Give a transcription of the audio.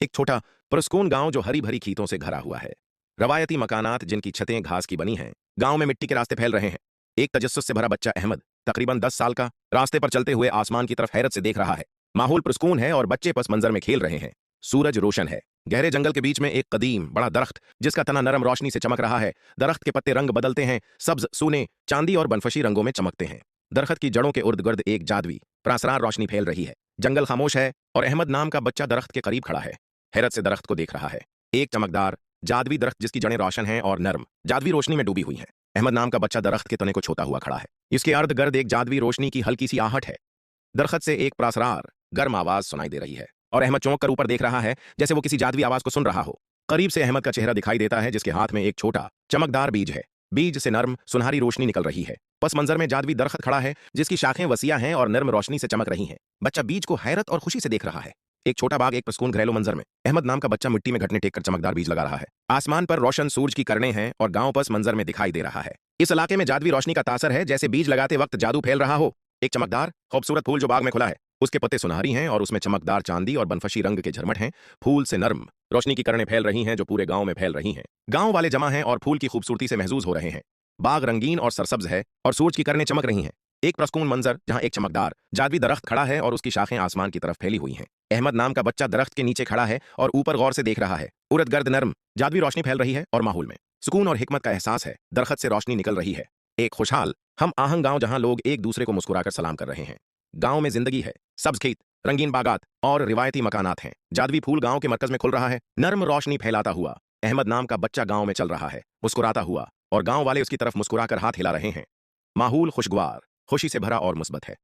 एक छोटा पुरस्कून गांव जो हरी भरी खीतों से घरा हुआ है। रवायती मकानात जिनकी छतें घास की बनी हैं। गांव में मिट्टी के रास्ते फैल रहे हैं। एक तजस्सुस से भरा बच्चा अहमद, तकरीबन 10 साल का, रास्ते पर चलते हुए आसमान की तरफ हैरत से देख रहा है। माहौल पुरस्कून है और बच्चे पस मंजर में खेल रहे हैं। सूरज रोशन है। गहरे जंगल के बीच में एक कदीम बड़ा दरख्त, जिसका तना नरम रोशनी से चमक रहा है। दरख्त के पत्ते रंग बदलते हैं, सब्ज, सूने, चांदी और बनफशी रंगों में चमकते हैं। दरख्त की जड़ों के उर्द गर्द एक जादुई प्रासरार रोशनी फैल रही है। जंगल खामोश है और अहमद नाम का बच्चा दरख्त के करीब खड़ा है। हैरत से दरख्त को देख रहा है। एक चमकदार जादुई दरख्त जिसकी जड़ें रोशन हैं और नर्म जादुई रोशनी में डूबी हुई हैं। अहमद नाम का बच्चा दरख्त के तने को छोता हुआ खड़ा है। इसके अर्द गर्द एक जादुई रोशनी की हल्की सी आहट है। दरख्त से एक प्रासरार गर्म आवाज सुनाई दे रही है और अहमद चौंक कर ऊपर देख रहा है, जैसे वो किसी जादुई आवाज को सुन रहा हो। करीब से अहमद का चेहरा दिखाई देता है, जिसके हाथ में एक छोटा चमकदार बीज है। बीज से नर्म सुनहरी रोशनी निकल रही है। पस मंजर में जादुई दरख्त खड़ा है, जिसकी शाखें वसिया हैं और नर्म रोशनी से चमक रही हैं। बच्चा बीज को हैरत और खुशी से देख रहा है। एक छोटा बाग, एक प्रसून घरेलू मंजर में अहमद नाम का बच्चा मिट्टी में घटने टेक कर चमकदार बीज लगा रहा है। आसमान पर रोशन सूरज की किरणें हैं और गांव पस मंजर में दिखाई दे रहा है। इस इलाके में जादुई रोशनी का तासर है, जैसे बीज लगाते वक्त जादू फैल रहा हो। एक चमकदार खूबसूरत फूल जो बाग में खुला है, उसके पत्ते सुनहरी हैं और उसमें चमकदार चांदी और बनफशी रंग के झरमट हैं। फूल से नर्म रोशनी की किरणें फैल रही हैं, जो पूरे गांव में फैल रही हैं। गांव वाले जमा हैं और फूल की खूबसूरती से महजूज हो रहे हैं। बाग रंगीन और सरसब्ज है और सूरज की किरणें चमक रही हैं। एक प्रसून मंजर जहां एक चमकदार जादुई दरख्त खड़ा है और उसकी शाखें आसमान की तरफ फैली हुई हैं। अहमद नाम का बच्चा दरख्त के नीचे खड़ा है और ऊपर गौर से देख रहा है। उर्द गर्द नर्म जादुई रोशनी फैल रही है और माहौल में सुकून और हिकमत का एहसास है। दरख्त से रोशनी निकल रही है। एक खुशहाल हम आहंग गांव जहां लोग एक दूसरे को मुस्कुराकर सलाम कर रहे हैं। गांव में जिंदगी है। सब्ज खेत, रंगीन बागात और रिवायती मकानात हैं। जादुई फूल गांव के मरकज में खुल रहा है, नर्म रोशनी फैलाता हुआ। अहमद नाम का बच्चा गांव में चल रहा है, मुस्कुराता हुआ, और गांव वाले उसकी तरफ मुस्कुराकर हाथ हिला रहे हैं। माहौल खुशगवार, खुशी से भरा और मुस्बत है।